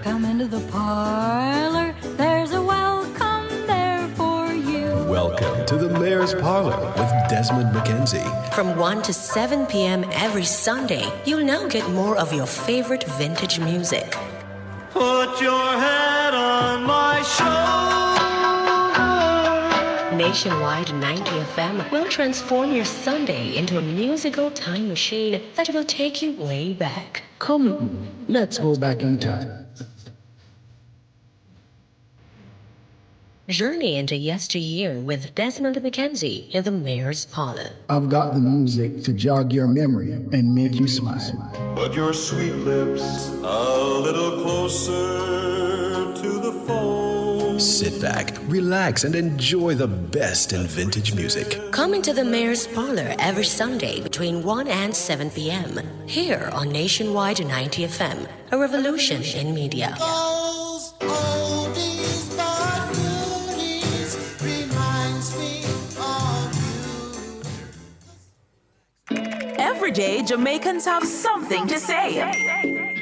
Come into the parlor, there's a welcome there for you. Welcome to the Mayor's Parlor with Desmond McKenzie. From 1 to 7 p.m. every Sunday, you'll now get more of your favorite vintage music. Put your head on my shoulder. Nationwide 90 FM will transform your Sunday into a musical time machine that will take you way back. Come, let's go back in time. Journey into yesteryear with Desmond McKenzie in the Mayor's Parlor. I've got the music to jog your memory and make you smile. Put your sweet lips a little closer to the phone. Sit back, relax, and enjoy the best in vintage music. Come into the Mayor's Parlor every Sunday between 1 and 7 p.m. here on Nationwide 90 FM, a revolution in media. Every day, Jamaicans have something to say.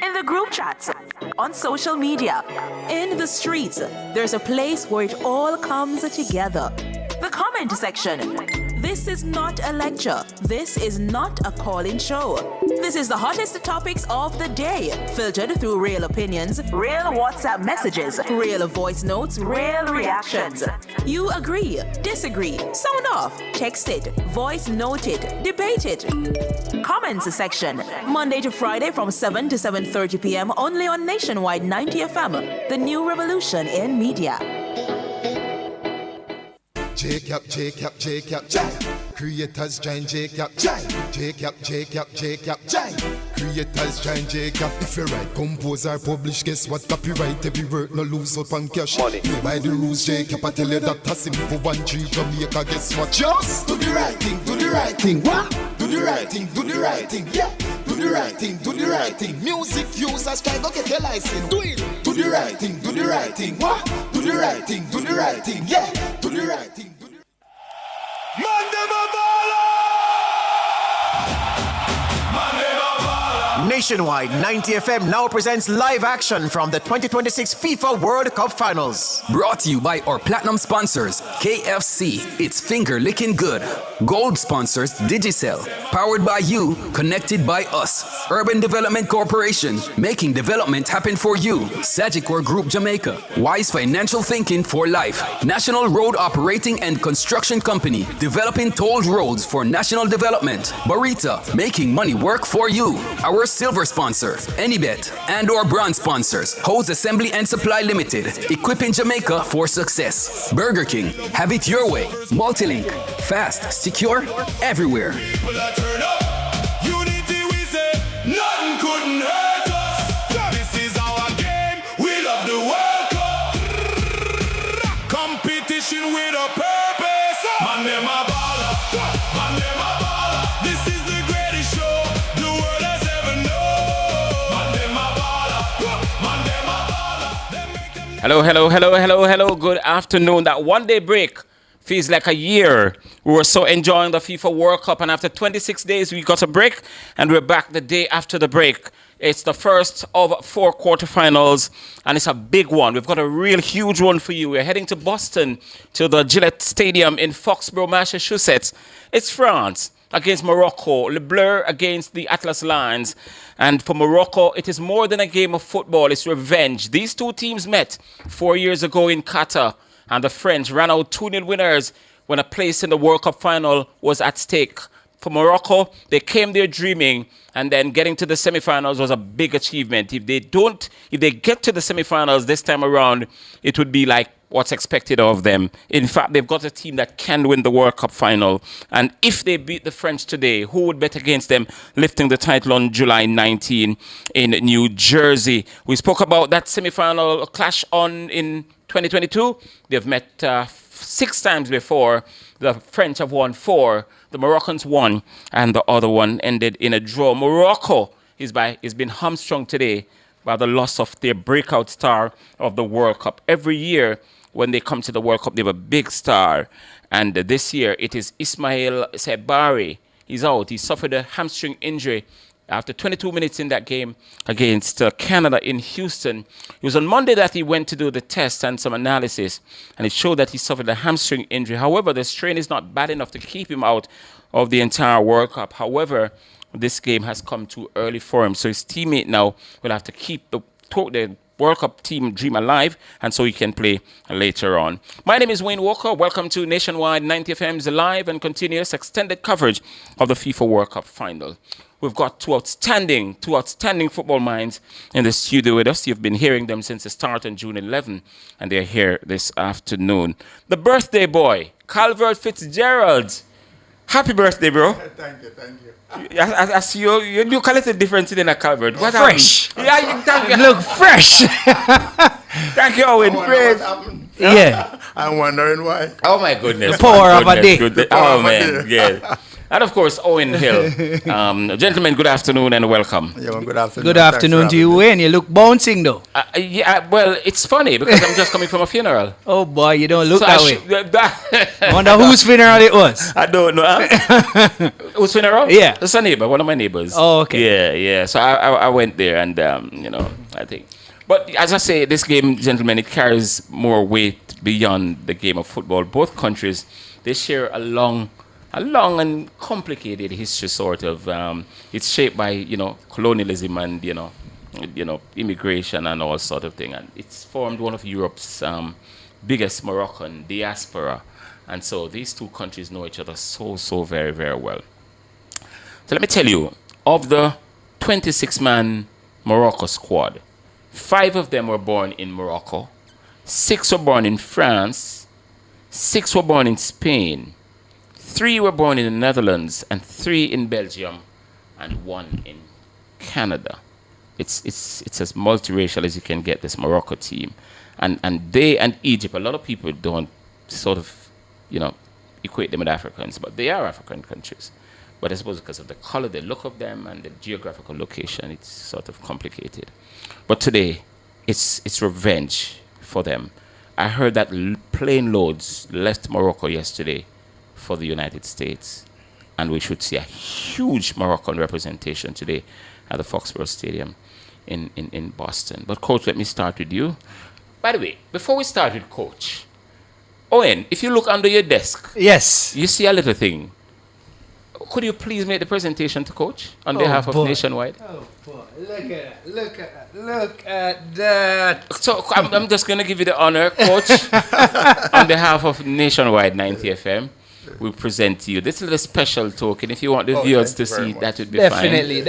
In the group chats, on social media, in the streets, there's a place where it all comes together. The comment section. This is not a lecture. This is not a call-in show. This is the hottest topics of the day, filtered through real opinions, real WhatsApp messages, real voice notes, real reactions. You agree, disagree, sound off, text it, voice note it, debate it. Comments section, Monday to Friday from 7 to 7:30 p.m. only on Nationwide 90 FM, the new revolution in media. Jacob, Jacob, Jacob, Jai. Creators join Jacob, Jai. Jacob, Jacob, Jacob, Jai. Creators join Jacob. If you write, compose or publish, guess what? Copyright every word, no lose up on cash. Money. Play by the rules, Jacob. I tell you that a simple 1 G Jamaica. Guess what? Just do the right thing, do the right thing. What? Do the right thing, do the right thing. Yeah. Do the right thing, do the right thing. Music users try to get your license. Do it. Do the right thing, do the right thing. What? Do the right thing, do the right thing. Yeah. Do the right thing. Nationwide 90 FM now presents live action from the 2026 FIFA World Cup Finals. Brought to you by our platinum sponsors, KFC, it's finger licking good. Gold sponsors, Digicel. Powered by you, connected by us. Urban Development Corporation, making development happen for you. Sagicor Group Jamaica. Wise Financial Thinking for Life. National Road Operating and Construction Company, developing tolled roads for national development. Barita, making money work for you. Our silver sponsor, Anybet, and our bronze sponsors, Hose Assembly and Supply Limited, equipping Jamaica for success. Burger King, have it your way. Multilink, fast, secure, everywhere. Unity, we say, nothing couldn't hurt us. This is our game, we love the World Cup. Competition with a purpose. Man, them a baller. Man, them a baller. This is the greatest show the world has ever known. Man, them a baller. Man, them a baller. Hello. Good afternoon. That 1 day break feels like a year. We were so enjoying the FIFA World Cup, and after 26 days, we got a break, and we're back the day after the break. It's the first of 4 quarterfinals, and it's a big one. We've got a real huge one for you. We're heading to Boston, to the Gillette Stadium in Foxborough, Massachusetts. It's France against Morocco, Le Bleu against the Atlas Lions. And for Morocco, it is more than a game of football. It's revenge. These two teams met 4 years ago in Qatar, and the French ran out 2-0 winners when a place in the World Cup final was at stake. For Morocco, they came there dreaming, and then getting to the semifinals was a big achievement. If they get to the semifinals this time around, it would be like what's expected of them. In fact, they've got a team that can win the World Cup final. And if they beat the French today, who would bet against them lifting the title on July 19 in New Jersey? We spoke about that semifinal clash in 2022. They've met 6 times before. The French have won 4. The Moroccans won, and the other one ended in a draw. Morocco is been hamstrung today by the loss of their breakout star of the World Cup. Every year when they come to the World Cup, they have a big star. And this year, it is Ismail Sebari. He's out. He suffered a hamstring injury after 22 minutes in that game against Canada in Houston. It was on Monday that he went to do the test and some analysis, and it showed that he suffered a hamstring injury. However, the strain is not bad enough to keep him out of the entire World Cup. However, this game has come too early for him, so his teammate now will have to keep the World Cup team dream alive, and so he can play later on. My name is Wayne Walker. Welcome to Nationwide 90 FM's live and continuous extended coverage of the FIFA World Cup final. We've got two outstanding football minds in the studio with us. You've been hearing them since the start on June 11, and they're here this afternoon. The birthday boy, Calvert Fitzgerald. Happy birthday, bro. Thank you. I see you look a little different than a Calvert. What fresh. Yeah, thank you. Look fresh. Thank you, Owen. Yeah. I'm wondering why. Oh, my goodness. The power of a day. Oh, man. Yeah. And of course, Owen Hill. Gentlemen, good afternoon and welcome. Yeah, well, good afternoon. Good afternoon to you, Wayne. You look bouncing, though. Well, it's funny because I'm just coming from a funeral. Oh, boy, you don't look that way. I I wonder whose funeral it was. I don't know. Whose funeral? Yeah. It's a neighbor, one of my neighbors. Oh, okay. Yeah. So I went there and, I think. But as I say, this game, gentlemen, it carries more weight beyond the game of football. Both countries, they share a long and complicated history, sort of. It's shaped by, colonialism and, immigration and all sort of thing. And it's formed one of Europe's biggest Moroccan diaspora. And so these two countries know each other so very, very well. So let me tell you, of the 26-man Morocco squad, 5 of them were born in Morocco, 6 were born in France, 6 were born in Spain, 3 were born in the Netherlands, and 3 in Belgium, and 1 in Canada. It's as multiracial as you can get, this Morocco team. And they and Egypt, a lot of people don't sort of, equate them with Africans, but they are African countries. But I suppose because of the color, the look of them, and the geographical location, it's sort of complicated. But today, it's revenge for them. I heard that plane loads left Morocco yesterday for the United States, and we should see a huge Moroccan representation today at the Foxborough Stadium in Boston. But Coach, let me start with you. By the way, before we start with Coach, Owen, if you look under your desk, yes, you see a little thing. Could you please make the presentation to Coach on behalf of Nationwide? Oh, boy. Look at that. So I'm just going to give you the honor, Coach. On behalf of Nationwide 90 FM, we present to you this little special token. If you want the viewers to see, that would be fine.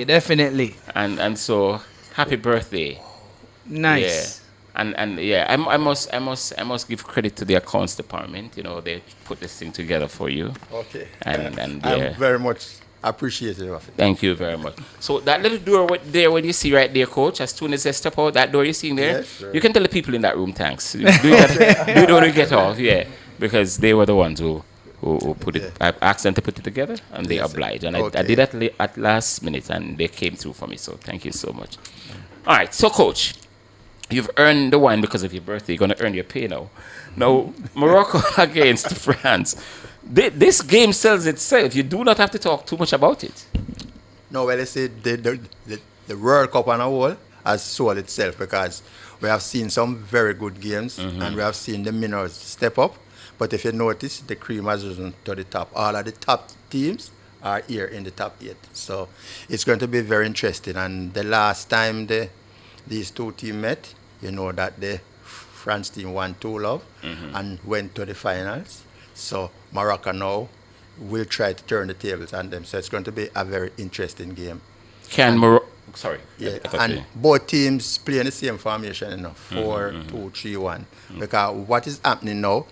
Definitely. And so, happy birthday. Nice. Yeah. And I must give credit to the accounts department. They put this thing together for you. Okay. And I'm very much appreciative of it. Thank you very much. So that little door there, what you see right there, Coach, as soon as they step out, that door you're seeing there, yes, sure. You can tell the people in that room thanks. Do it when you get off, because they were the ones who put it. I asked them to put it together, and they obliged. And I did that at last minute, and they came through for me. So thank you so much. All right, so Coach, you've earned the wine because of your birthday. You're going to earn your pay now. Now, Morocco against France. This game sells itself. You do not have to talk too much about it. No, well, I say the World Cup on a whole has sold itself because we have seen some very good games and we have seen the minnows step up. But if you notice, the cream has risen to the top. All of the top teams are here in the top 8. So it's going to be very interesting. And the last time these two teams met, you know that the France team won 2-0 and went to the finals. So Morocco now will try to turn the tables on them. So it's going to be a very interesting game. Sorry. Yeah, and both teams play in the same formation, 4-2-3-1. Because what is happening now,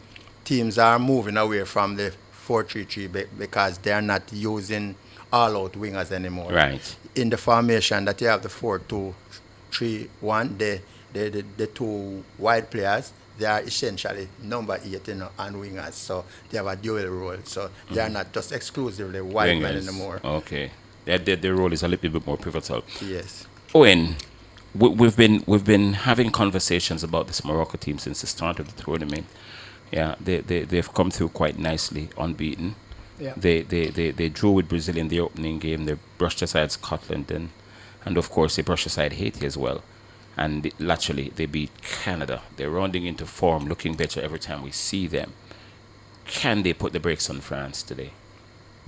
teams are moving away from the 4-3-3 because they are not using all-out wingers anymore. Right. In the formation that you have the 4-2-3-1, the two wide players, they are essentially number 8 and wingers. So they have a dual role. So they are not just exclusively wide men anymore. Okay. Their role is a little bit more pivotal. Yes. Owen, we've been having conversations about this Morocco team since the start of the tournament. Yeah, they've come through quite nicely, unbeaten. Yeah. They drew with Brazil in the opening game. They brushed aside Scotland, and of course they brushed aside Haiti as well. And laterally they beat Canada. They're rounding into form, looking better every time we see them. Can they put the brakes on France today?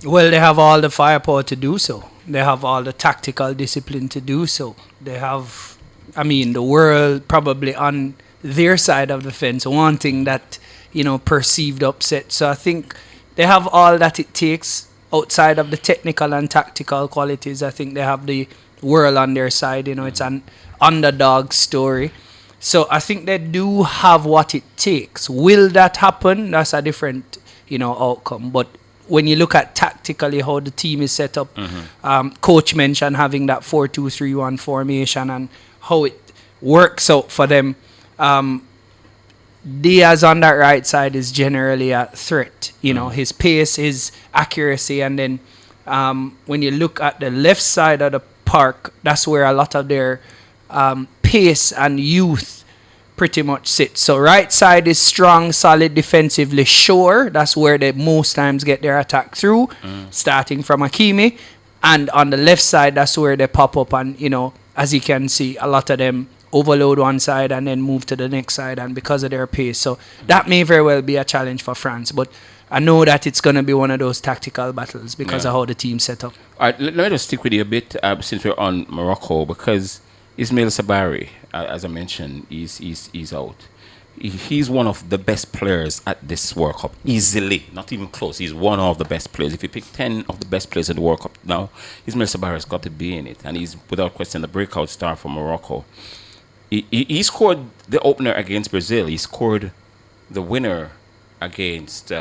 Well, they have all the firepower to do so. They have all the tactical discipline to do so. They have, I mean, the world probably on their side of the fence, wanting that, perceived upset. So I think they have all that it takes outside of the technical and tactical qualities. I think they have the world on their side. It's an underdog story. So I think they do have what it takes. Will that happen? That's a different, outcome. But when you look at tactically how the team is set up, coach mentioned having that 4-2-3-1 formation and how it works out for them. Diaz on that right side is generally a threat. His pace, his accuracy, and then when you look at the left side of the park, that's where a lot of their pace and youth pretty much sit. So right side is strong, solid defensively, sure. That's where they most times get their attack through, starting from Hakimi. And on the left side, that's where they pop up and, as you can see, a lot of them overload one side and then move to the next side, and because of their pace. So that may very well be a challenge for France. But I know that it's going to be one of those tactical battles because of how the team's set up. All right, let me just stick with you a bit since we're on Morocco, because Ismail Sabari, as I mentioned, he's out. He's one of the best players at this World Cup, easily, not even close. He's one of the best players. If you pick 10 of the best players in the World Cup now, Ismail Sabari has got to be in it, and he's without question the breakout star for Morocco. He scored the opener against Brazil. He scored the winner against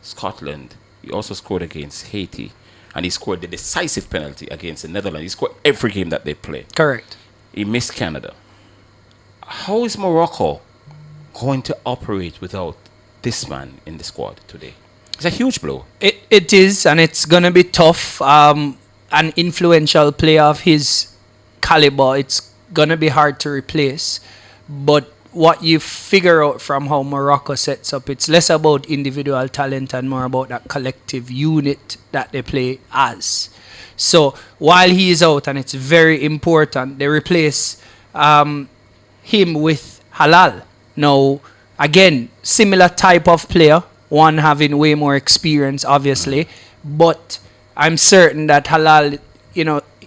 Scotland. He also scored against Haiti, and he scored the decisive penalty against the Netherlands. He scored every game that they played. Correct. He missed Canada. How is Morocco going to operate without this man in the squad today? It's a huge blow. It is, and it's going to be tough. An influential player of his caliber, it's going to be hard to replace. But what you figure out from how Morocco sets up, it's less about individual talent and more about that collective unit that they play as. So while he is out, and it's very important, they replace him with Halal. Now, again, similar type of player, one having way more experience, obviously, but I'm certain that Halal,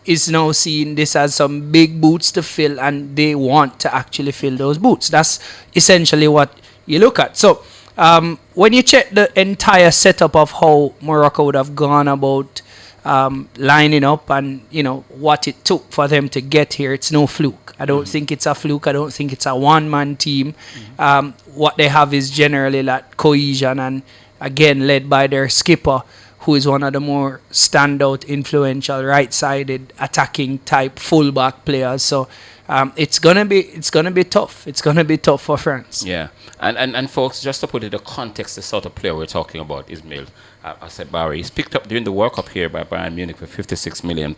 is now seeing this as some big boots to fill, and they want to actually fill those boots. That's essentially what you look at. So when you check the entire setup of how Morocco would have gone about lining up and, what it took for them to get here, it's no fluke. I don't think it's a fluke. I don't think it's a one-man team. What they have is generally that cohesion, and again, led by their skipper, who is one of the more standout, influential, right-sided, attacking type fullback players. So it's gonna be tough. It's gonna be tough for France. Yeah, and folks, just to put it in the context, the sort of player we're talking about, Ismail Sabari, he's picked up during the World Cup here by Bayern Munich for £56 million.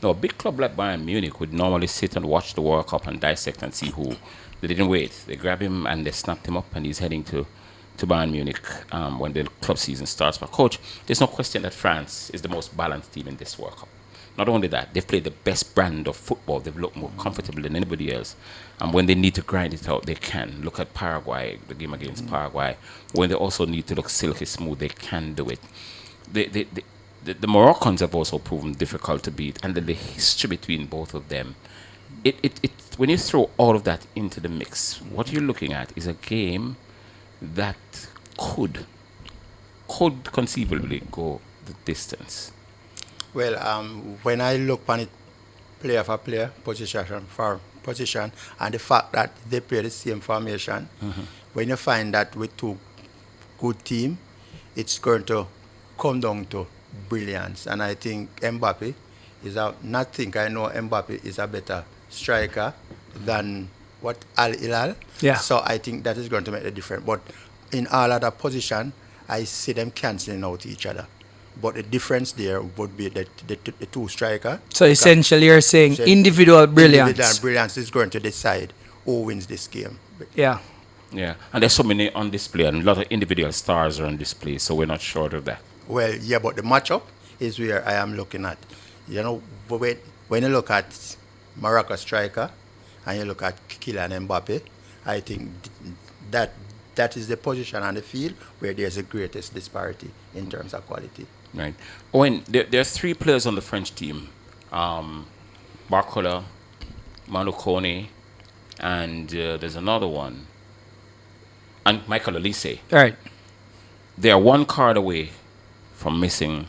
Now, a big club like Bayern Munich would normally sit and watch the World Cup and dissect and see who. They didn't wait. They grabbed him and they snapped him up, and he's heading to Bayern Munich when the club season starts. But coach, there's no question that France is the most balanced team in this World Cup. Not only that, they've played the best brand of football. They've looked more comfortable than anybody else. And when they need to grind it out, they can. Look at Paraguay, the game against Paraguay. When they also need to look silky smooth, they can do it. The Moroccans have also proven difficult to beat, and the history between both of them. When you throw all of that into the mix, what you're looking at is a game that could conceivably go the distance. Well, when I look on it player for player, position for position, and the fact that they play the same formation, when you find that with two good teams, it's going to come down to brilliance. And I think Mbappe is I know Mbappe is a better striker than what Al Hilal. Yeah. So I think that is going to make a difference. But in all other position, I see them cancelling out each other. But the difference there would be the two striker. So essentially you're saying individual brilliance. Individual brilliance is going to decide who wins this game. Yeah. Yeah, and there's so many on display, and a lot of individual stars are on display, so we're not short of that. Well, yeah, but the matchup is where I am looking at. You know, when you look at Morocco striker and you look at Kylian Mbappe, I think that that is the position on the field where there's the greatest disparity in terms of quality. Right. Owen, there are three players on the French team. Barcola, Manu Kone, and there's another one. And Michael Olise. Right. They are one card away from missing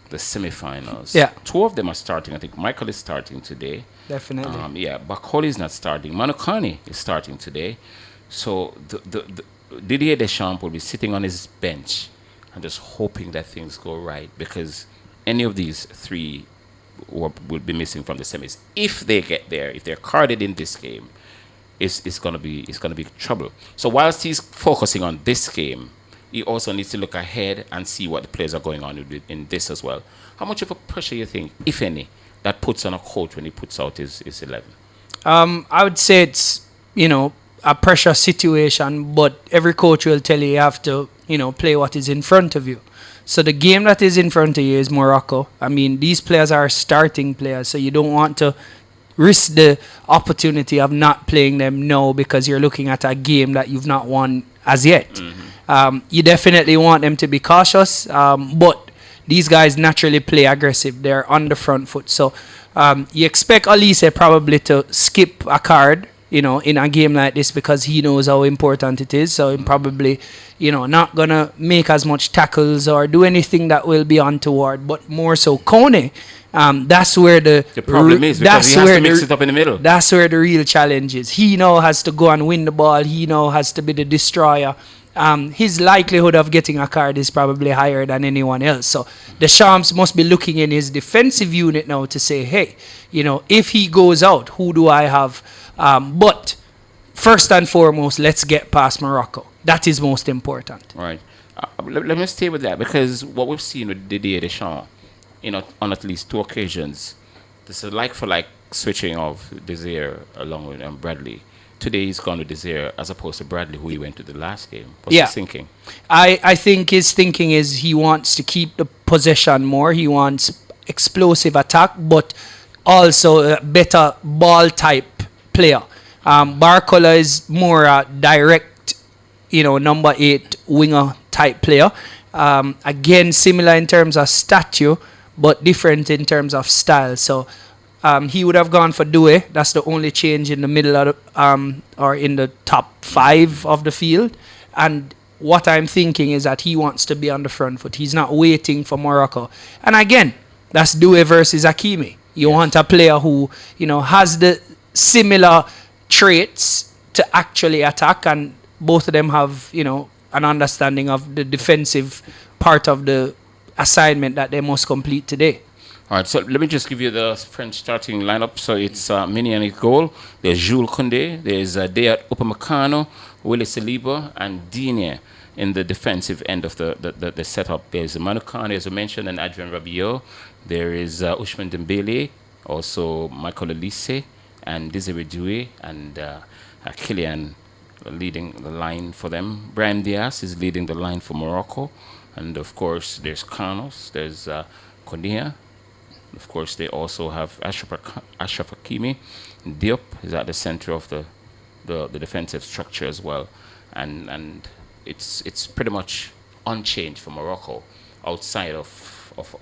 the semifinals. Yeah. Two of them are starting. I think Michael is starting today. Definitely. Yeah, Barcola is not starting. Manu Kone is starting today. So the Didier Deschamps will be sitting on his bench and just hoping that things go right, because any of these three will be missing from the semis. If they get there, if they're carded in this game, it's gonna be trouble. So whilst he's focusing on this game, he also needs to look ahead and see what the players are going on with in this as well. How much of a pressure you think, if any, that puts on a coach when he puts out his 11? I would say it's, a pressure situation, but every coach will tell you have to, play what is in front of you. So the game that is in front of you is Morocco. I mean, these players are starting players, so you don't want to risk the opportunity of not playing them now because you're looking at a game that you've not won as yet. Mm-hmm. You definitely want them to be cautious, but these guys naturally play aggressive. They're on the front foot. So you expect Olise probably to skip a card, in a game like this because he knows how important it is. So he's probably, not going to make as much tackles or do anything that will be untoward, but more so Kone. That's where the problem is, because he has to mix it up in the middle. That's where the real challenge is. He now has to go and win the ball. He now has to be the destroyer. His likelihood of getting a card is probably higher than anyone else. So the Shams must be looking in his defensive unit now to say, hey, if he goes out, who do I have? But first and foremost, let's get past Morocco. That is most important. Right. Let me stay with that, because what we've seen with Didier Deschamps, on at least two occasions, this is like-for-like switching of Desire along with Bradley. Today he's gone with Desire as opposed to Bradley, who he went to the last game. What's his thinking? I think his thinking is he wants to keep the possession more. He wants explosive attack, but also a better ball type player. Barcola is more a direct, number 8 winger type player. Again, similar in terms of stature, but different in terms of style. So he would have gone for Doué. That's the only change in the middle of the, or in the top 5 of the field. And what I'm thinking is that he wants to be on the front foot. He's not waiting for Morocco. And again, that's Doué versus Hakimi. You want a player who, has the similar traits to actually attack, and both of them have, an understanding of the defensive part of the assignment that they must complete today. All right, so let me just give you the French starting lineup. So it's Mini in goal. There's Jules Koundé. There's Deyat Upamecano, Willy Saliba, and Digne in the defensive end of the setup. There's Manu Kone, as I mentioned, and Adrien Rabiot. There is Ousmane Dembele, also Michael Olise, and Desiree Doué, and Kylian leading the line for them. Brahim Diaz is leading the line for Morocco. And, of course, there's Carlos, there's Konia. Of course, they also have Ashraf Hakimi. Diop is at the center of the defensive structure as well. And it's pretty much unchanged for Morocco outside of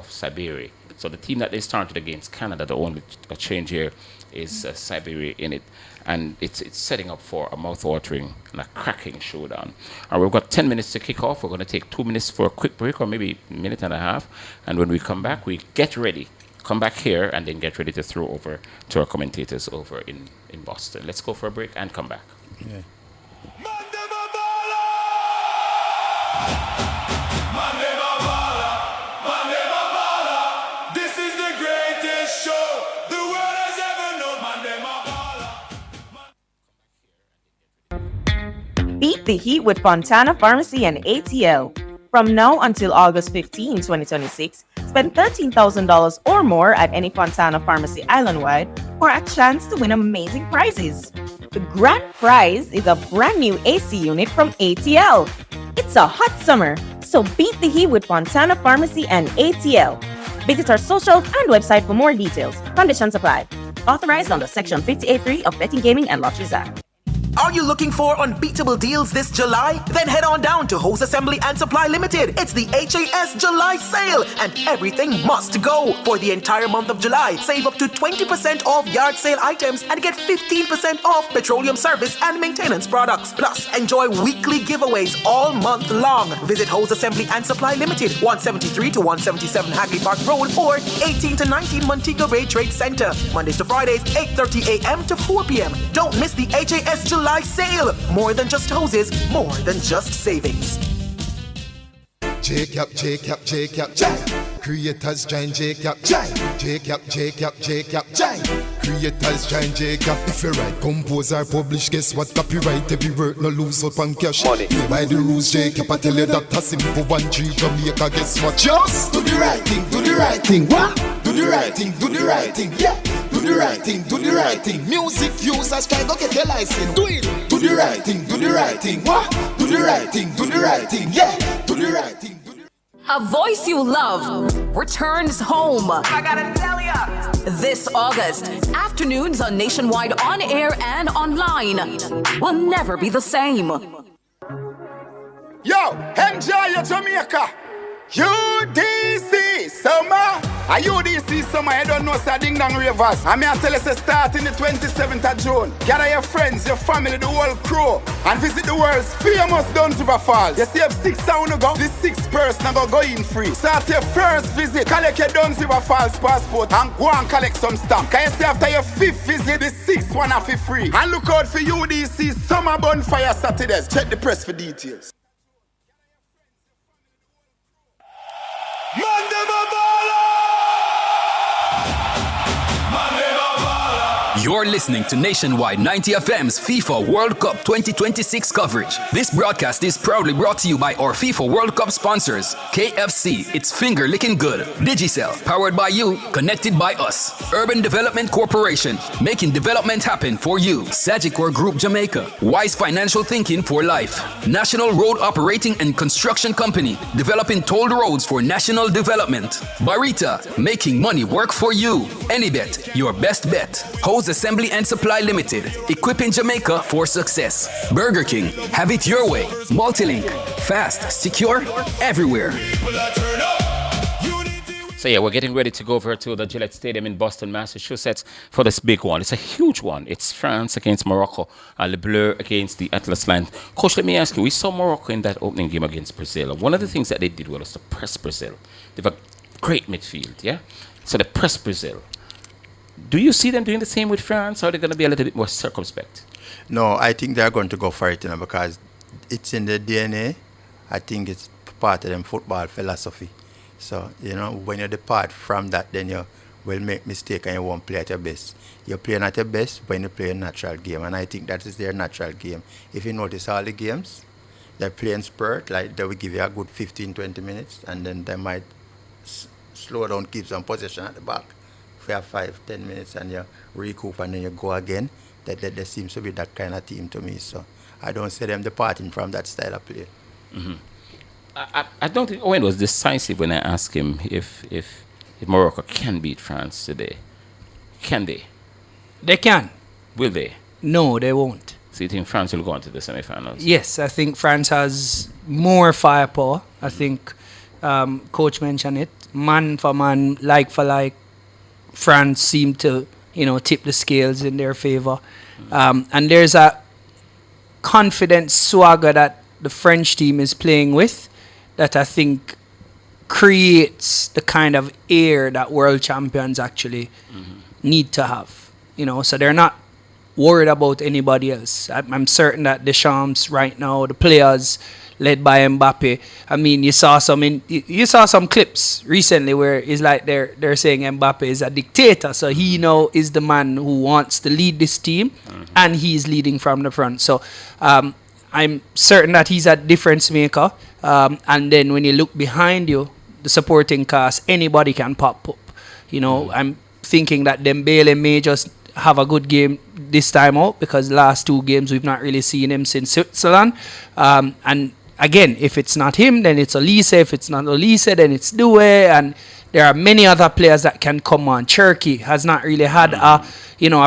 Sabiri. So the team that they started against Canada, the only change here is Sabiri in it. And it's setting up for a mouth-watering and a cracking showdown. And we've got 10 minutes to kick off. We're going to take 2 minutes for a quick break, or maybe a minute and a half. And when we come back, we get ready. Come back here and then get ready to throw over to our commentators over in Boston. Let's go for a break and come back. Yeah. This is the greatest show the world has ever known. Beat the heat with Fontana Pharmacy and ATL. From now until August 15, 2026, spend $13,000 or more at any Fontana Pharmacy island-wide for a chance to win amazing prizes. The grand prize is a brand new AC unit from ATL. It's a hot summer, so So beat the heat with Fontana Pharmacy and ATL. Visit our socials and website for more details. Conditions apply. Authorized under Section 58.3 of Betting, Gaming and Lotteries Act. Are you looking for unbeatable deals this July? Then head on down to Hose Assembly and Supply Limited. It's the HAS July sale and everything must go. For the entire month of July, save up to 20% off yard sale items and get 15% off petroleum service and maintenance products. Plus, enjoy weekly giveaways all month long. Visit Hose Assembly and Supply Limited, 173 to 177 Hagley Park Road or 18 to 19 Montego Bay Trade Center. Mondays to Fridays, 8:30 a.m. to 4 p.m. Don't miss the HAS July sale. More than just hoses, more than just savings. Jacob, Jacob, Jacob, Jacob. Creators join Jacob, Jacob, Jacob, Jacob, Jacob. Creators join Jacob. If you write, compose or publish, guess what? Copyright every word, no lose up on cash. Money. Play by the rules, Jacob. I tell you that a simple 1-3 Jamaica. Guess what? Just do the right thing, do the right thing. What? Do the right thing, do the right thing. Yeah. Do the right thing, do the right thing. Music users try go get your license. Do it. Do the right thing, do the right thing. What? Do the right thing, do the right thing. Yeah. Do the right thing. A voice you love returns home. I gotta tell ya. This August, afternoons on Nationwide on air and online will never be the same. Yo, enjoy your Jamaica. UDC summer. A UDC summer, I don't know, sir, Ding Dong Ravers. I mean, I tell you, say, start in the 27th of June. Gather your friends, your family, the whole crew, and visit the world's famous Duns River Falls. You see, if 6 sound to go, this 6th person go in free. Start your first visit, collect your Duns River Falls passport, and go and collect some stamp. Can you see after your 5th visit, the 6th one off for free. And look out for UDC Summer Bonfire Saturdays. Check the press for details. You're listening to Nationwide 90 FM's FIFA World Cup 2026 coverage. This broadcast is proudly brought to you by our FIFA World Cup sponsors, KFC, It's Finger Licking Good, Digicel, powered by you, connected by us, Urban Development Corporation, making development happen for you, Sagicor Group Jamaica, Wise Financial Thinking for Life, National Road Operating and Construction Company, developing tolled roads for national development, Barita, making money work for you, Anybet, your best bet, Hose Assembly and Supply Limited, equipping Jamaica for success. Burger King, have it your way. Multilink, fast, secure, everywhere. So yeah, we're getting ready to go over to the Gillette Stadium in Boston, Massachusetts for this big one. It's a huge one. It's France against Morocco, Le Bleu against the Atlas Lions. Coach, let me ask you, we saw Morocco in that opening game against Brazil. One of the things that they did was to press Brazil. They have a great midfield, yeah? So they press Brazil. Do you see them doing the same with France, or are they going to be a little bit more circumspect? No, I think they're going to go for it, because it's in their DNA. I think it's part of them football philosophy. So, when you depart from that, then you will make mistake and you won't play at your best. You're playing at your best when you play a natural game, and I think that is their natural game. If you notice all the games, they're playing spurt, like they will give you a good 15-20 minutes, and then they might slow down, keep some possession at the back. For 5-10 minutes and you recoup and then you go again. That there seems to be that kind of team to me. So I don't see them departing from that style of play. Mm-hmm. I don't think Owen was decisive when I asked him if Morocco can beat France today. Can they? They can. Will they? No, they won't. So you think France will go on to the semi-finals? Yes, I think France has more firepower. I think Coach mentioned it. Man for man, like for like, France seem to, tip the scales in their favor. And there's a confident swagger that the French team is playing with that I think creates the kind of air that world champions actually need to have. So they're not worried about anybody else. I'm certain that Deschamps right now, the players led by Mbappe. I mean, you saw some clips recently where it's like they're saying Mbappe is a dictator. So he now is the man who wants to lead this team, and he's leading from the front. So I'm certain that he's a difference maker. And then when you look behind you, the supporting cast, anybody can pop up. I'm thinking that Dembele may just have a good game this time out, because last 2 games we've not really seen him since Switzerland. And again, if it's not him, then it's Olise. If it's not Olise, then it's Due. And there are many other players that can come on. Cherky has not really had a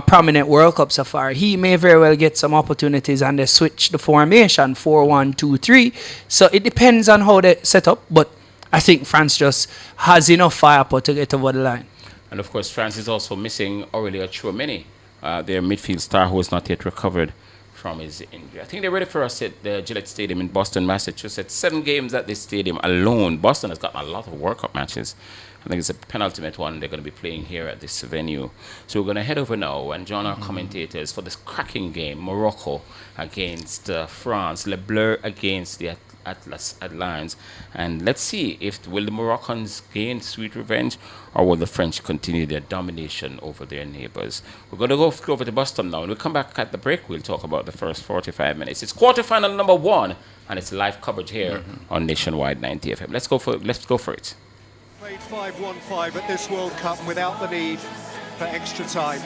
prominent World Cup so far. He may very well get some opportunities and they switch the formation 4-1-2-3. So it depends on how they set up. But I think France just has enough firepower to get over the line. And of course, France is also missing Aurelio Tchouameni, their midfield star who has not yet recovered from his injury. I think they're ready for us at the Gillette Stadium in Boston, Massachusetts. 7 games at this stadium alone. Boston has gotten a lot of World Cup matches. I think it's a penultimate one they're going to be playing here at this venue. So we're going to head over now and join our commentators for this cracking game. Morocco against France. Le Bleu against the Atlas Lions. And let's see if will the Moroccans gain sweet revenge or will the French continue their domination over their neighbors. We're going to go over to Boston now. And we'll come back at the break. We'll talk about the first 45 minutes. It's quarterfinal number 1 and it's live coverage here on Nationwide 90 FM. Let's go for it. Played 5-1-5 at this World Cup without the need for extra time.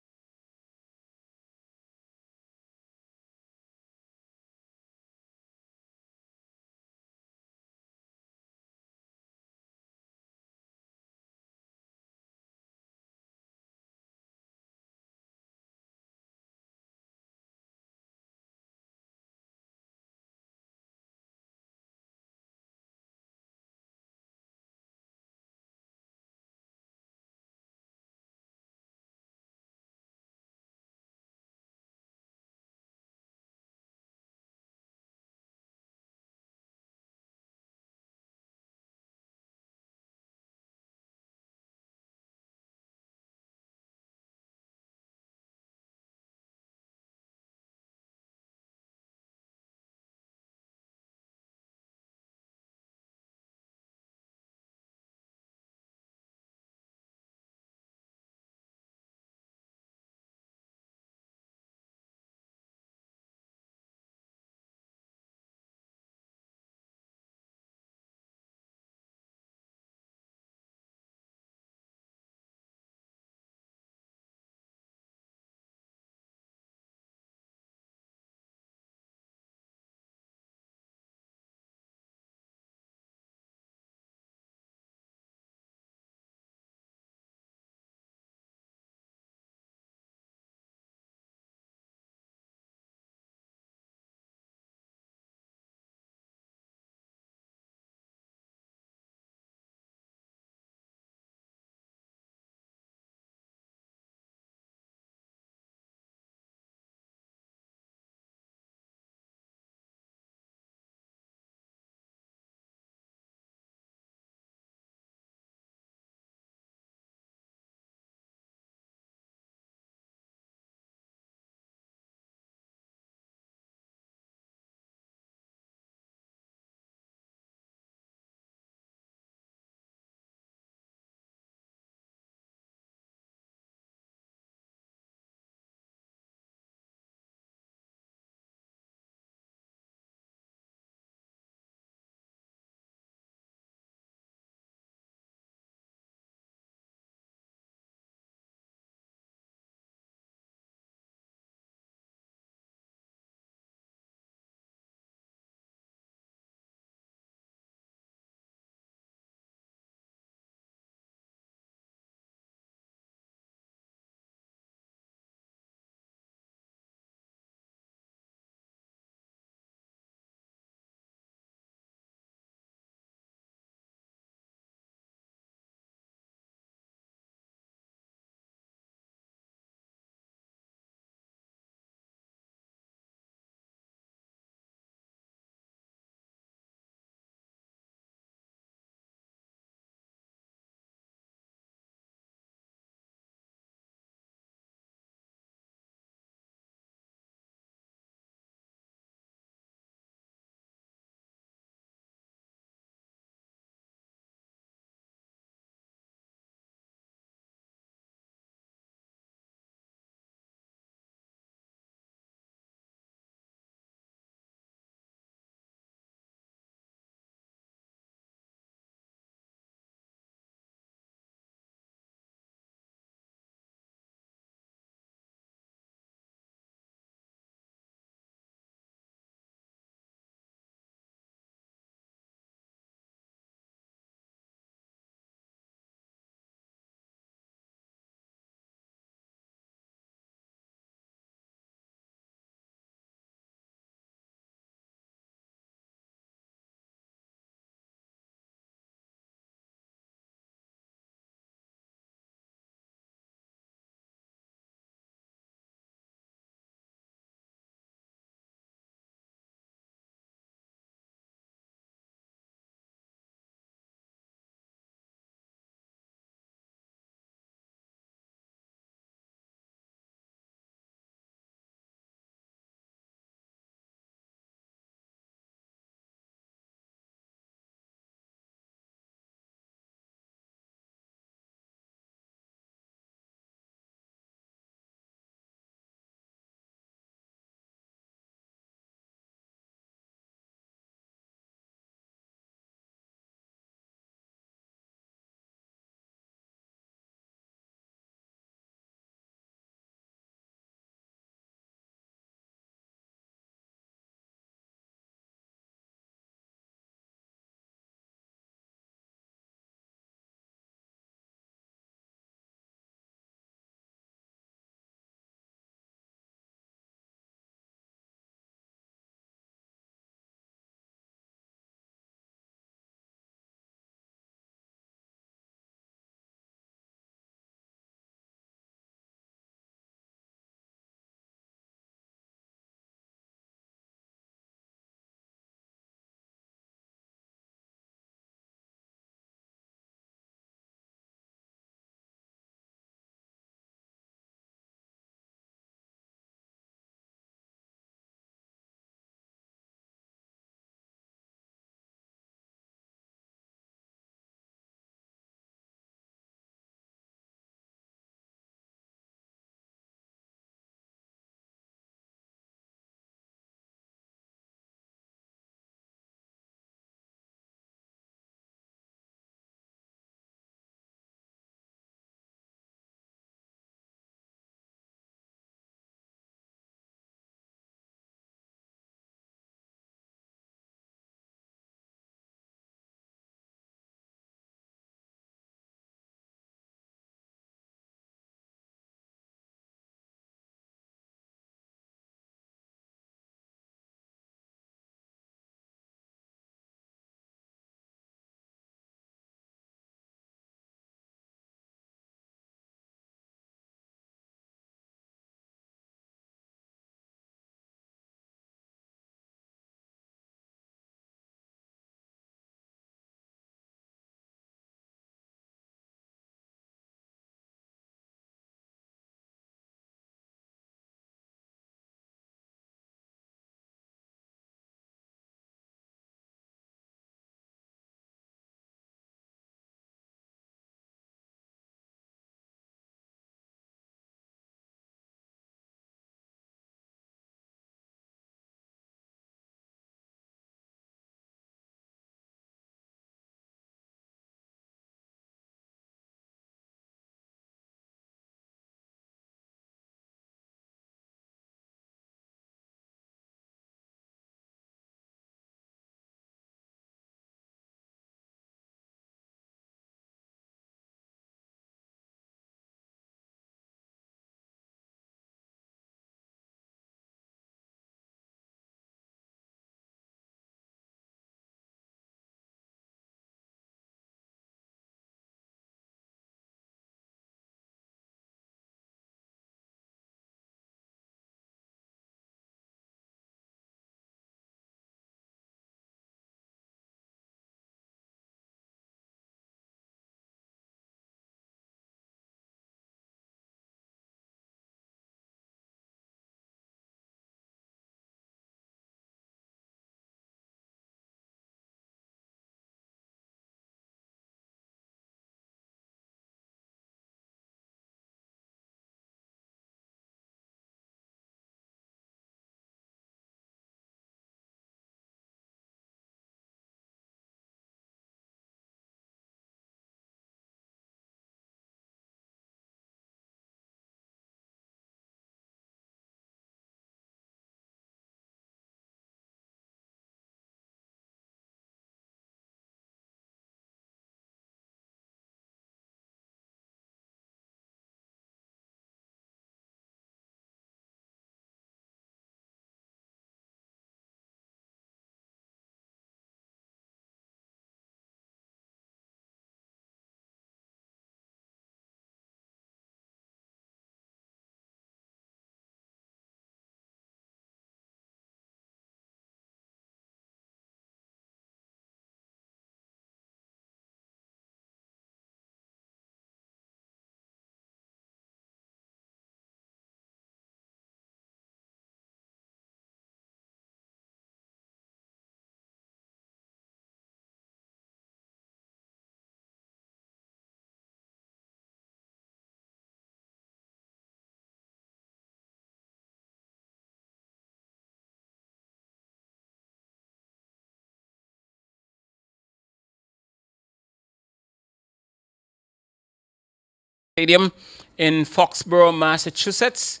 Stadium in Foxborough, Massachusetts.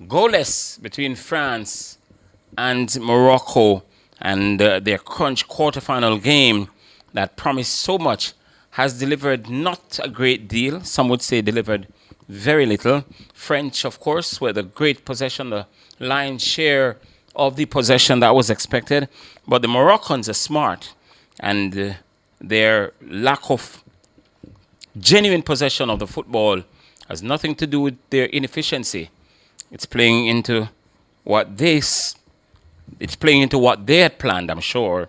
Goalless between France and Morocco, and their crunch quarterfinal game that promised so much has delivered not a great deal. Some would say delivered very little. French, of course, with a great possession, the lion's share of the possession that was expected. But the Moroccans are smart, and their lack of genuine possession of the football has nothing to do with their inefficiency. It's playing into what they had planned, I'm sure.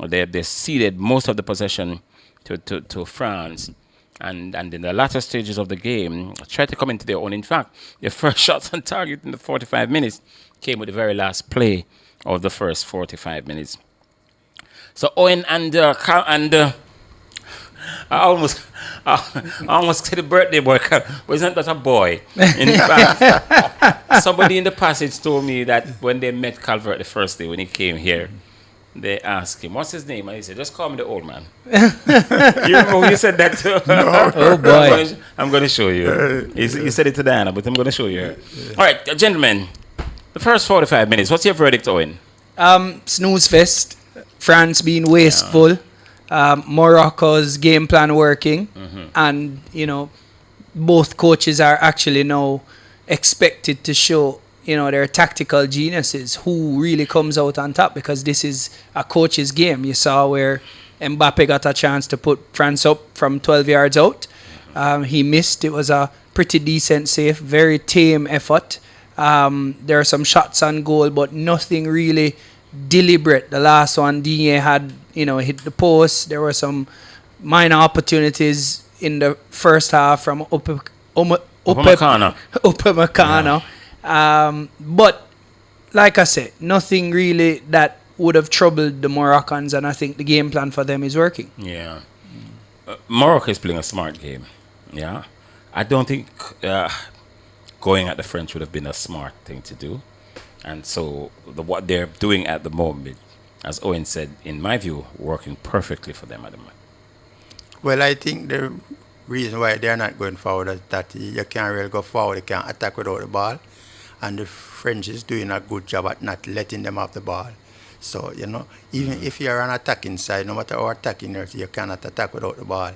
They ceded most of the possession to France. And in the latter stages of the game, tried to come into their own. In fact, their first shots on target in the 45 minutes came with the very last play of the first 45 minutes. So Owen and I almost said the birthday boy, wasn't that a boy? In fact, somebody in the passage told me that when they met Calvert the first day when he came here, they asked him, what's his name? And he said, just call me the old man. You remember when you said that to No. Oh, boy. I'm going to show you. He said it to Diana, but I'm going to show you. All right, gentlemen, the first 45 minutes, what's your verdict, Owen? Snooze fest. France being wasteful. Morocco's game plan working. And, both coaches are actually now expected to show their tactical geniuses, who really comes out on top, because this is a coach's game. You saw where Mbappe got a chance to put France up from 12 yards out. He missed. It was a pretty decent save, very tame effort. There are some shots on goal, but nothing really deliberate. The last one, Digne had, hit the post. There were some minor opportunities in the first half from Upamecano. But like I said, nothing really that would have troubled the Moroccans, and I think the game plan for them is working. Yeah. Morocco is playing a smart game. Yeah. I don't think going at the French would have been a smart thing to do. And so what they're doing at the moment, as Owen said, in my view, working perfectly for them at the moment. Well, I think the reason why they're not going forward is that you can't really go forward, you can't attack without the ball. And the French is doing a good job at not letting them have the ball. So, even if you're on attacking side, no matter how attacking you cannot attack without the ball.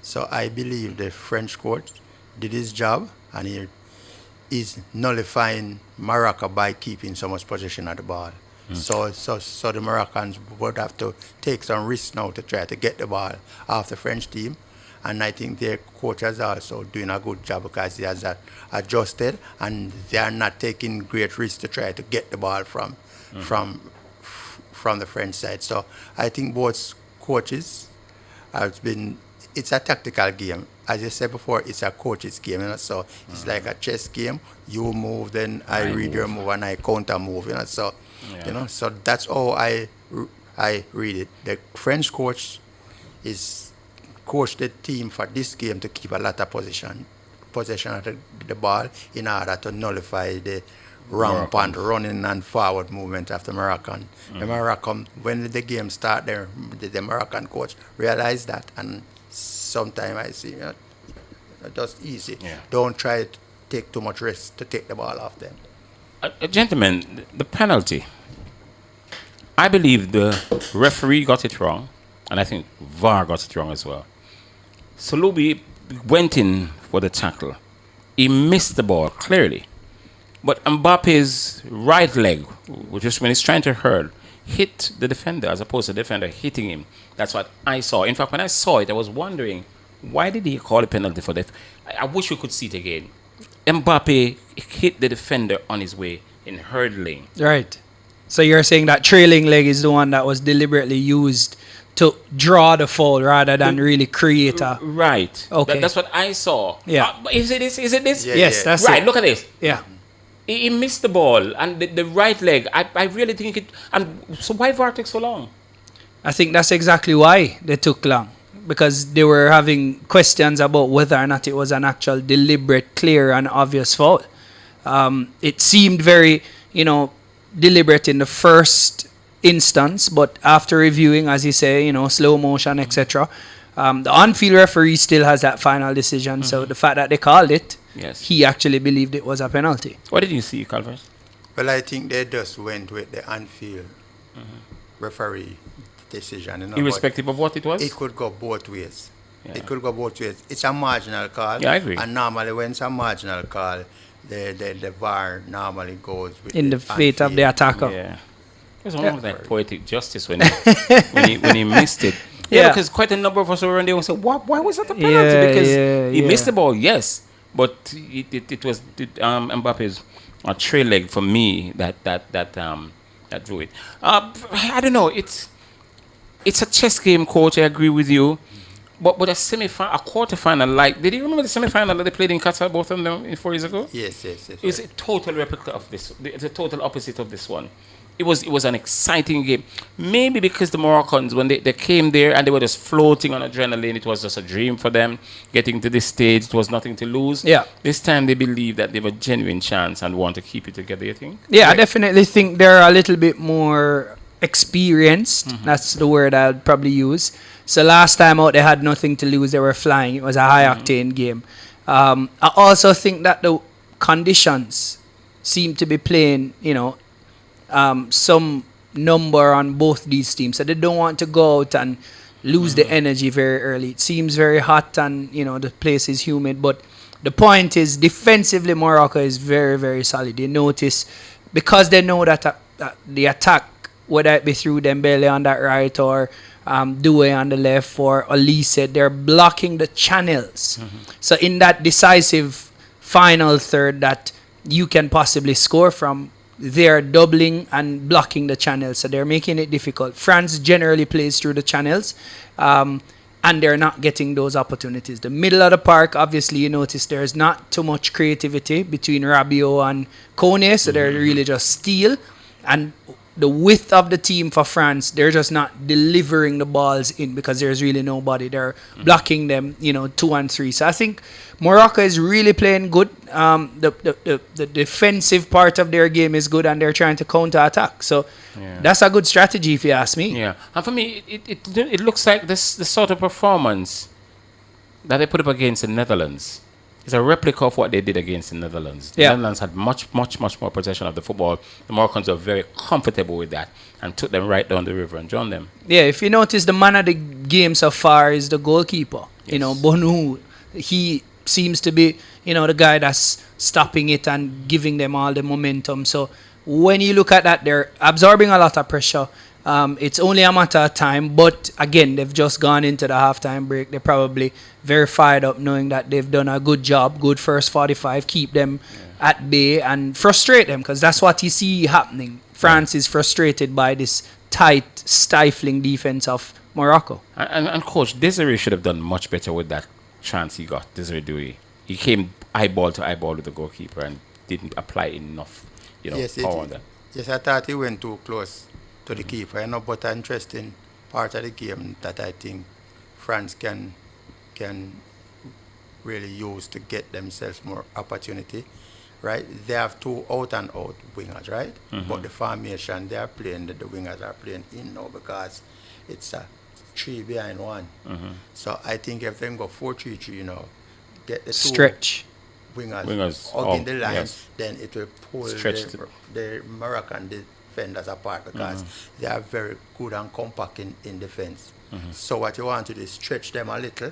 So I believe the French coach did his job, and he is nullifying Morocco by keeping so much possession of the ball. So the Moroccans would have to take some risks now to try to get the ball off the French team. And I think their coach is also doing a good job, because he has adjusted, and they are not taking great risks to try to get the ball from the French side. So I think both coaches it's a tactical game. As you said before, it's a coach's game, so it's like a chess game. You move, then I read your move, and I counter move, so so that's how I read it. The French coach is coached the team for this game to keep a lot of possession of the ball in order to nullify the rampant running and forward movement of the Moroccan. The Moroccan, when the game started, the Moroccan coach realized that, and sometimes I see just easy. Don't try to take too much risk to take the ball off them. Gentlemen, the penalty. I believe the referee got it wrong, and I think VAR got it wrong as well. Solubi went in for the tackle. He missed the ball clearly. But Mbappe's right leg, which is when he's trying to hurl, hit the defender as opposed to the defender hitting him. That's what I saw. In fact, when I saw it, I was wondering, why did he call a penalty for that? I wish we could see it again. Mbappe hit the defender on his way in hurdling. Right. So you're saying that trailing leg is the one that was deliberately used to draw the foul rather than really create a... Right. Okay. That's what I saw. Yeah. Is it this? Is it this? Yes, that's right, it. Look at this. Yeah. He missed the ball, and the right leg, I really think it... And so why VAR took so long? I think that's exactly why they took long. Because they were having questions about whether or not it was an actual deliberate, clear, and obvious foul. It seemed very, deliberate in the first instance, but after reviewing, as you say, slow motion, etc., The on-field referee still has that final decision. So the fact that they called it, he actually believed it was a penalty. What did you see, Calvert? Well, I think they just went with the on-field referee decision. You know, Irrespective of what it was? It could go both ways. It could go both ways. It's a marginal call. Yeah, I agree. And normally when it's a marginal call, the VAR normally goes with in the fate of the attacker. Yeah. It was almost like poetic justice when he missed it. Yeah, because quite a number of us were around there and said, why was that a penalty? Because he missed the ball, yes. But it was Mbappe's trail leg for me that drew it. I don't know. It's a chess game, coach. I agree with you. But a quarterfinal, like, did you remember the semi-final that they played in Qatar, both of them 4 years ago? Yes. It was a total replica of this. It's a total opposite of this one. It was an exciting game. Maybe because the Moroccans, when they came there and they were just floating on adrenaline, it was just a dream for them. Getting to this stage, it was nothing to lose. Yeah. This time they believe that they have a genuine chance and want to keep it together, you think? Yeah, I definitely think they're a little bit more experienced. That's the word I'd probably use. So last time out, they had nothing to lose. They were flying. It was a high-octane game. I also think that the conditions seem to be playing, some number on both these teams. So they don't want to go out and lose the energy very early. It seems very hot and, the place is humid. But the point is, defensively, Morocco is very, very solid. You notice, because they know that the attack, whether it be through Dembele on that right or Doué on the left or Elise, they're blocking the channels. So in that decisive final third that you can possibly score from, they're doubling and blocking the channels. So they're making it difficult. France generally plays through the channels, and they're not getting those opportunities. The middle of the park, obviously, you notice there's not too much creativity between Rabiot and Kone, so they're really just steal. And the width of the team for France, they're just not delivering the balls in because there's really nobody. They're blocking them, 2 and 3. So I think Morocco is really playing good. The defensive part of their game is good, and they're trying to counter-attack. So that's a good strategy, if you ask me. Yeah, and for me, it looks like the sort of performance that they put up against the Netherlands. It's a replica of what they did against the Netherlands. The Netherlands had much more possession of the football. The Moroccans were very comfortable with that and took them right down the river and drowned them. Yeah, if you notice, the man of the game so far is the goalkeeper. Bonu. He seems to be, the guy that's stopping it and giving them all the momentum. So when you look at that, they're absorbing a lot of pressure. It's only a matter of time, but again, they've just gone into the halftime break. They're probably very fired up, knowing that they've done a good job, good first 45, keep them at bay and frustrate them, because that's what you see happening. France is frustrated by this tight, stifling defense of Morocco. And Coach, Desiree should have done much better with that chance he got, Desiree Doué. He came eyeball to eyeball with the goalkeeper and didn't apply enough power on that. Yes, I thought he went too close to the keeper, but an interesting part of the game that I think France can really use to get themselves more opportunity, right? They have 2 out-and-out wingers, right? But the formation they are playing, the wingers are playing in now because it's a 3 behind 1. So I think if they can go 4-3-3, get the 2 stretch wingers out in the line, then it will pull the Moroccan defenders apart because they are very good and compact in defense. So what you want to do is stretch them a little,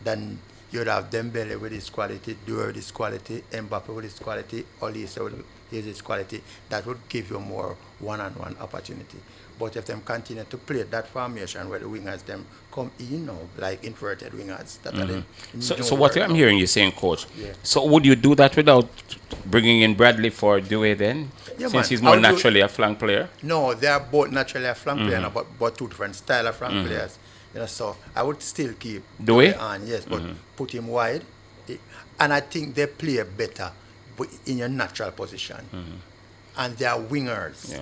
then you'd have Dembele with his quality, Doué with his quality, Mbappe with his quality, Olise with his quality. That would give you more one-on-one opportunity. But if them continue to play that formation where the wingers them come in, like inverted wingers, that are them. So what I'm hearing you saying, Coach, so would you do that without bringing in Bradley for Doué then? Since he's more naturally a flank player? No, they are both naturally a flank player, but 2 different style of flank players. So I would still keep Doué on, but put him wide. And I think they play better in your natural position. And they are wingers.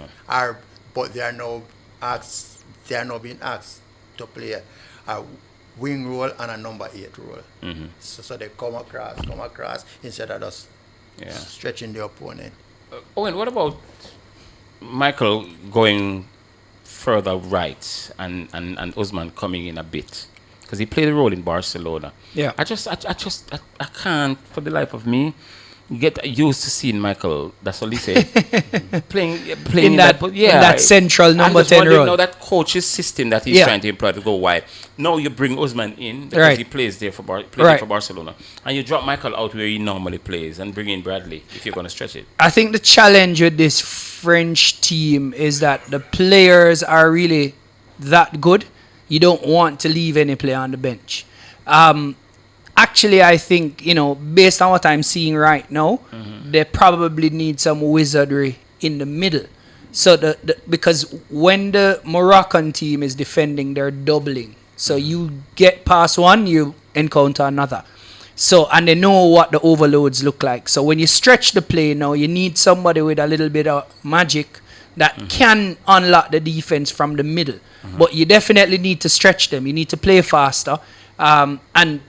But they are now being asked to play a wing role and a number 8 role. So they come across instead of just stretching the opponent. Owen, what about Michael going further right and Usman coming in a bit? because he played a role in Barcelona. Yeah. I can't for the life of me get used to seeing Michael, that's all he said, playing in that central number 10 role. Now that coach's system that he's trying to employ to go wide. Now you bring Usman in because he plays there for Barcelona, and you drop Michael out where he normally plays and bring in Bradley if you're going to stretch it. I think the challenge with this French team is that the players are really that good. You don't want to leave any player on the bench. Actually, I think, based on what I'm seeing right now, they probably need some wizardry in the middle. So because when the Moroccan team is defending, they're doubling. So you get past one, you encounter another. So, and they know what the overloads look like. So when you stretch the play now, you need somebody with a little bit of magic that can unlock the defense from the middle. But you definitely need to stretch them. You need to play faster. And,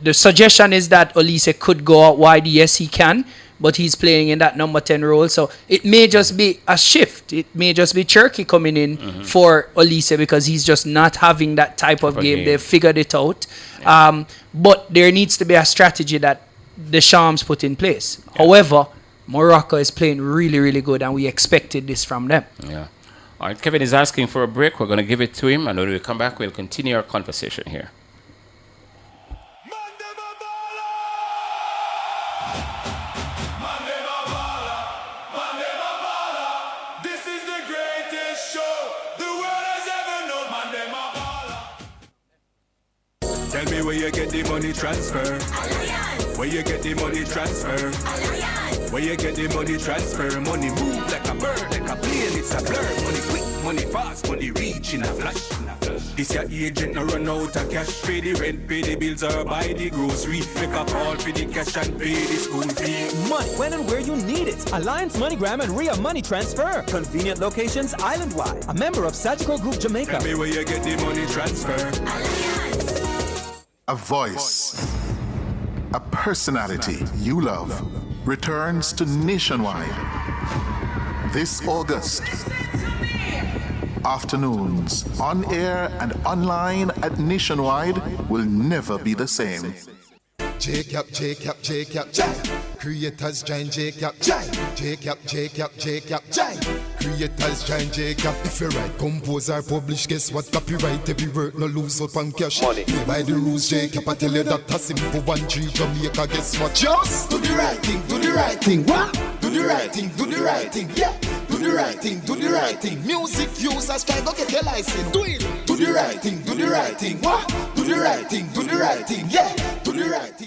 the suggestion is that Olise could go out wide. Yes, he can, but he's playing in that number 10 role. So it may just be a shift. It may just be Cherky coming in for Olise because he's just not having that type of game. They've figured it out. Yeah. But there needs to be a strategy that Deschamps put in place. Yeah. However, Morocco is playing really, really good, and we expected this from them. Yeah. All right, Kevin is asking for a break. We're going to give it to him, and when we come back, we'll continue our conversation here. Tell me where you get the money transfer. Alliance. Where you get the money transfer. Alliance. Where you get the money transfer. Money move like a bird, like a plane, it's a blur. Money quick, money fast, money reach in a flash. This your agent no run out of cash. Pay the rent, pay the bills or buy the grocery. Make a call for the cash and pay the school fee. Money when and where you need it. Alliance MoneyGram and Ria Money Transfer. Convenient locations island-wide. A member of Sagicor Group Jamaica. Tell me where you get the money transfer. Alliance. A voice, a personality you love returns to Nationwide this August. Afternoons on air and online at Nationwide will never be the same. Jacob, creators join Jacob, Jacob, creators join Jacob. If you write, compose or publish, guess what? Copyright every word, no lose up on cash. Money. By the rules, Jacob, I tell you that a simple 1-3 Jamaica, guess what? Just do the right thing, do the right thing. What? Do the right thing, do the right thing, yeah. Do the right thing, do the right thing. Music users try to get your license. Do it. Do the right thing, do the right thing. What? Do the right thing, do the right thing, yeah. Do the right thing.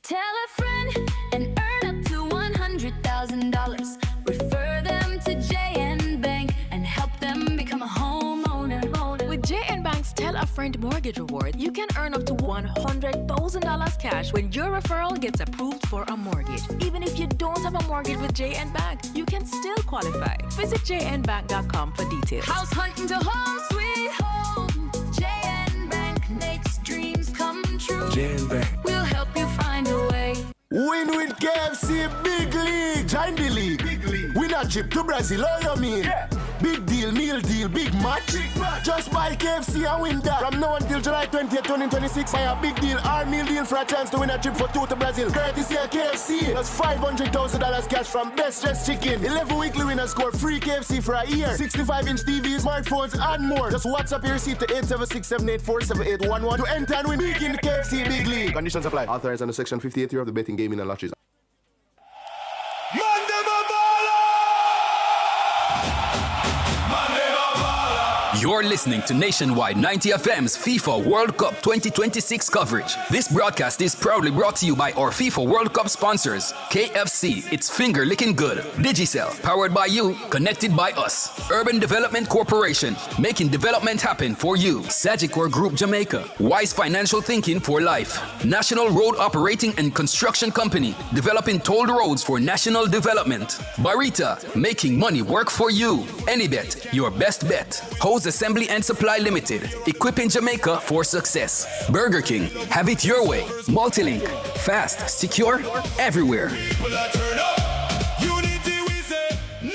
Tell a friend and earn up to $100,000. Refer them to JN Bank and help them become a homeowner. With JN Bank's Tell a Friend Mortgage Reward, you can earn up to $100,000 cash when your referral gets approved for a mortgage. Even if you don't have a mortgage with JN Bank, you can still qualify. Visit jnbank.com for details. House hunting to home, sweet home. JN Bank makes dreams come true. JN Bank. We'll help you find a way. Win with KFC, big league, join the league. Big league. Win a trip to Brazil, all you mean? Yeah. Big deal, meal deal, big match. Just buy KFC and win that. From now until July 20th, 2026, buy a big deal or meal deal for a chance to win a trip for 2 to Brazil. Courtesy of KFC. That's $500,000 cash from Best Dressed Chicken. 11 weekly winners score free KFC for a year. 65-inch TVs, smartphones, and more. Just WhatsApp your receipt to 876-784-7811 to enter and win big in the KFC Big League. Conditions apply. Authorized under Section 58 of the Betting, Gaming and Lotteries. You're listening to Nationwide 90 FM's FIFA World Cup 2026 coverage. This broadcast is proudly brought to you by our FIFA World Cup sponsors, KFC, It's Finger Licking Good, Digicel, powered by you, connected by us, Urban Development Corporation, making development happen for you, Sagicor Group Jamaica, Wise Financial Thinking for Life, National Road Operating and Construction Company, developing tolled roads for national development, Barita, making money work for you, Anybet, your best bet, Hose Assembly and Supply Limited, equipping Jamaica for success. Burger King, have it your way. Multilink, fast, secure, everywhere.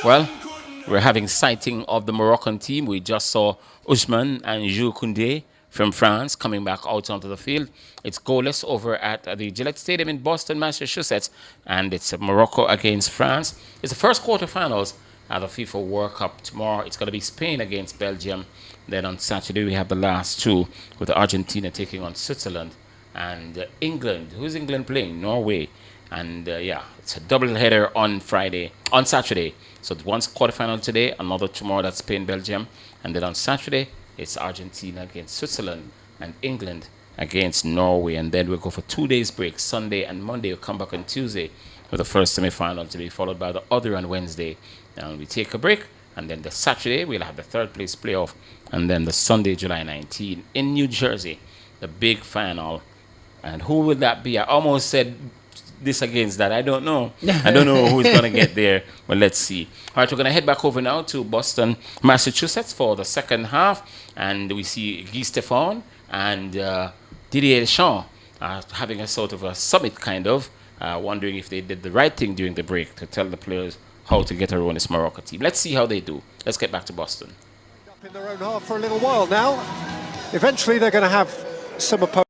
Well, we're having sighting of the Moroccan team. We just saw Usman and Jules Koundé from France coming back out onto the field. It's goalless over at the Gillette Stadium in Boston, Massachusetts, and it's Morocco against France. It's the first quarterfinals at the FIFA World Cup. Tomorrow it's going to be Spain against Belgium. Then on Saturday we have the last two with Argentina taking on Switzerland and England. Who's England playing? Norway. And it's a double header on Saturday. So one's quarterfinal today, another tomorrow, that's Spain, Belgium. And then on Saturday, it's Argentina against Switzerland and England against Norway. And then we'll go for 2 days break. Sunday and Monday will come back on Tuesday with the first semi-final to be followed by the other on Wednesday. And we take a break. And then the Saturday, we'll have the third place playoff. And then the Sunday, July 19, in New Jersey, the big final. And who will that be? I almost said this against that. I don't know. I don't know who's going to get there, but let's see. All right, we're going to head back over now to Boston, Massachusetts for the second half. And we see Guy Stéphane and Didier Deschamps having a sort of a summit, kind of, wondering if they did the right thing during the break to tell the players how to get around this Morocco team. Let's see how they do. Let's get back to Boston. Up in their own half for a little while now. Eventually they're going to have some opponents.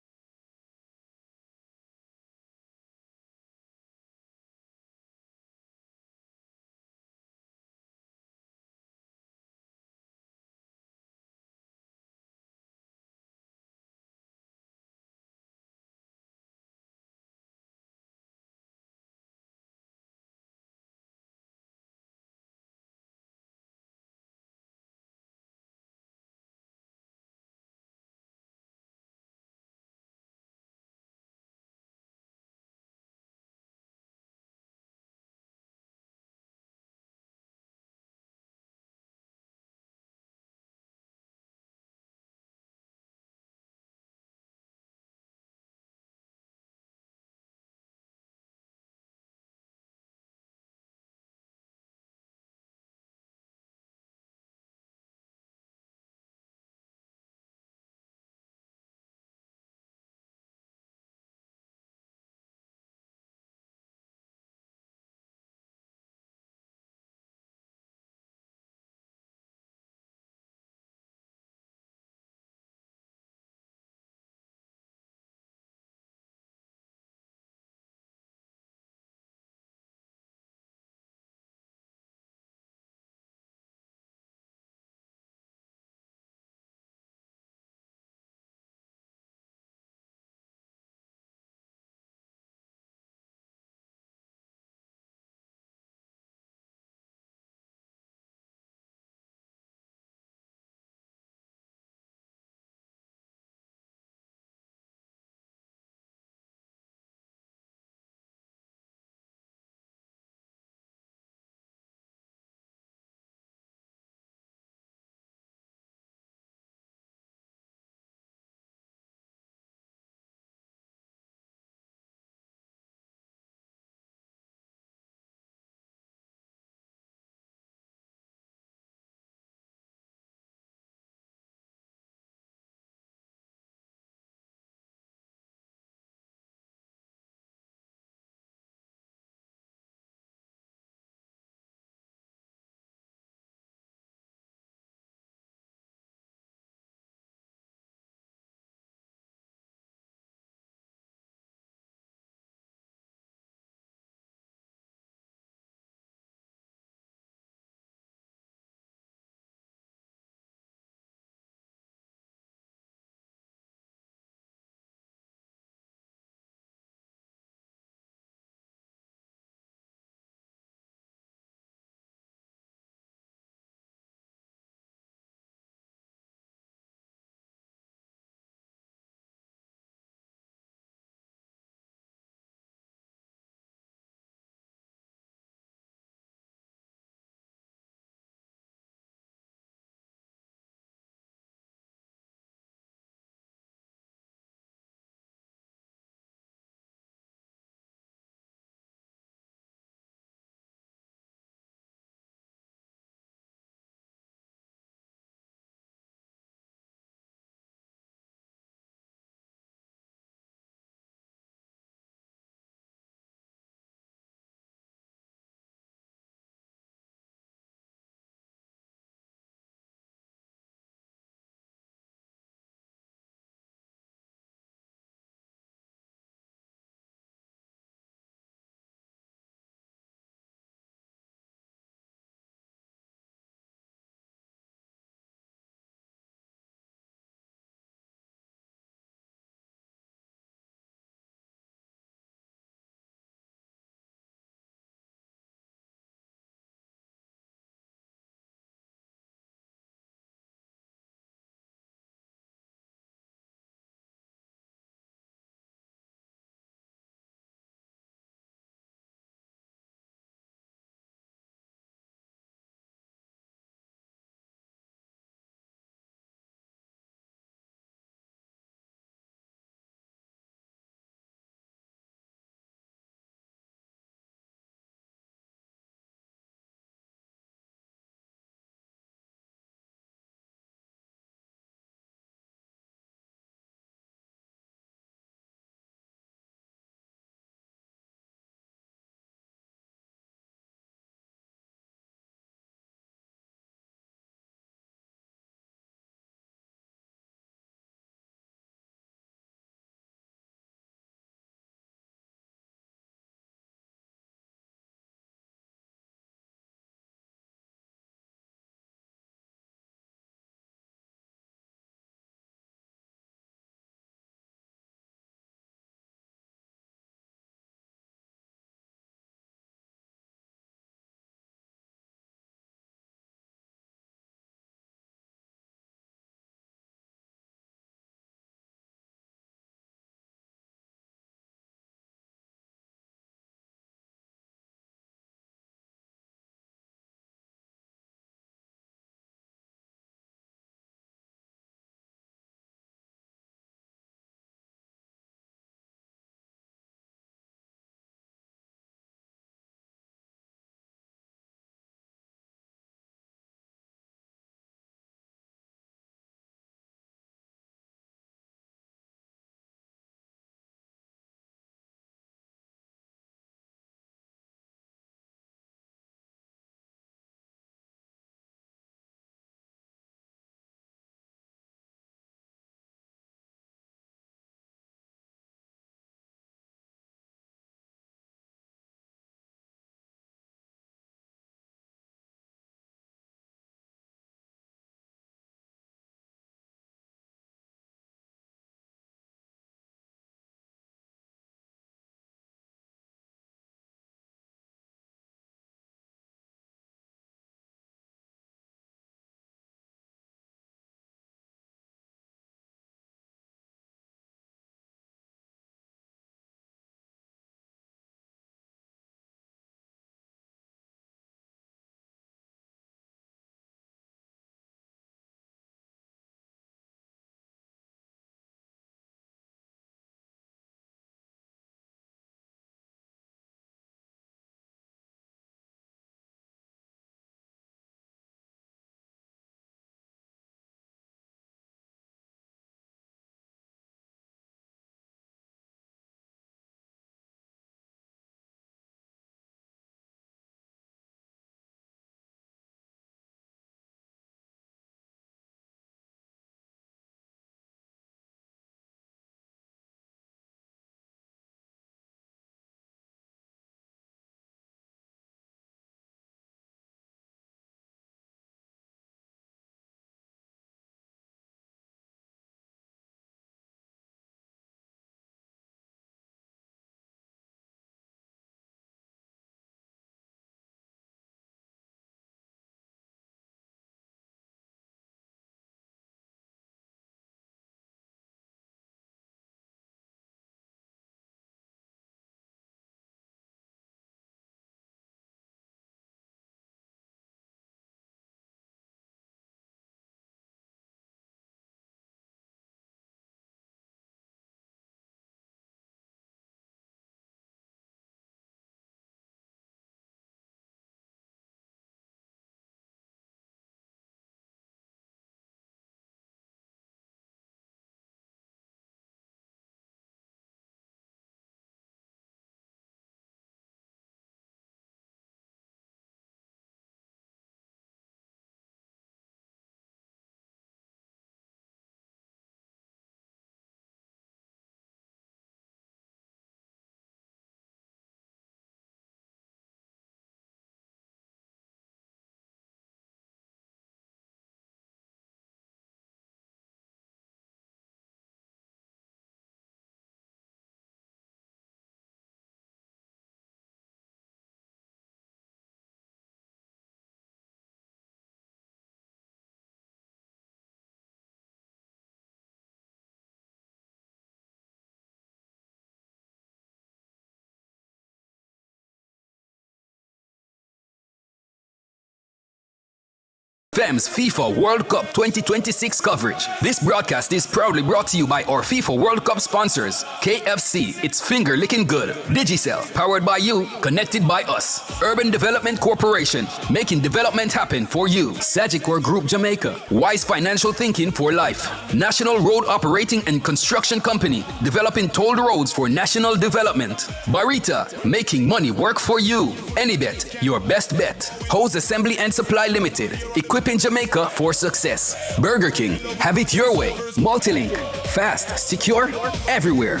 FEM's FIFA World Cup 2026 coverage. This broadcast is proudly brought to you by our FIFA World Cup sponsors, KFC, It's Finger Licking Good, Digicel, powered by you, connected by us, Urban Development Corporation, making development happen for you, Sagicor Group Jamaica, Wise Financial Thinking for Life, National Road Operating and Construction Company, developing tolled roads for national development, Barita, making money work for you, Anybet, your best bet, Hose Assembly and Supply Limited, equipping Jamaica for success. Burger King, have it your way. Multilink, fast, secure, everywhere.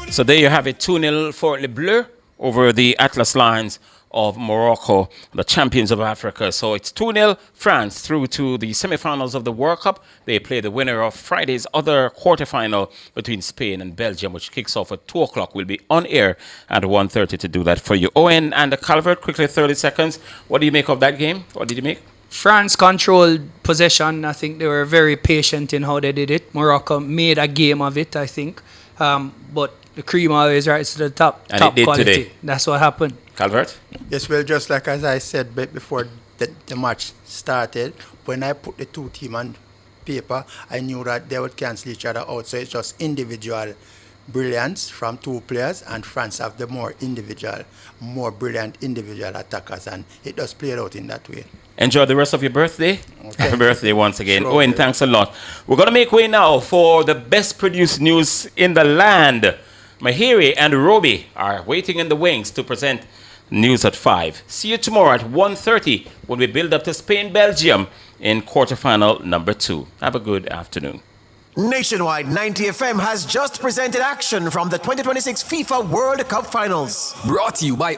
So there you have it, 2-0 for Le Bleu over the Atlas Lions of Morocco, the champions of Africa. So it's 2-0 France through to the semi-finals of the World Cup. They play the winner of Friday's other quarterfinal between Spain and Belgium, which kicks off at 2 o'clock. We'll be on air at 1:30 to do that for you. Owen and the Calvert, quickly 30 seconds. What do you make of that game? What did you make? France controlled possession. I think they were very patient in how they did it. Morocco made a game of it, I think. But the cream always rises to the top, And top it did quality. today. That's what happened. Calvert? Yes, well, just like as I said before the match started, when I put the two teams on paper, I knew that they would cancel each other out. So it's just individual brilliance from two players, and France have the more brilliant individual attackers, and it just played out in that way. Enjoy the rest of your birthday. Okay. Happy birthday once again. Sure. Owen, thanks a lot. We're going to make way now for the best produced news in the land. Mahiri and Roby are waiting in the wings to present news at 5. See you tomorrow at 1:30 when we build up to Spain-Belgium in quarterfinal number 2. Have a good afternoon. Nationwide 90 FM has just presented action from the 2026 FIFA World Cup Finals. Brought to you by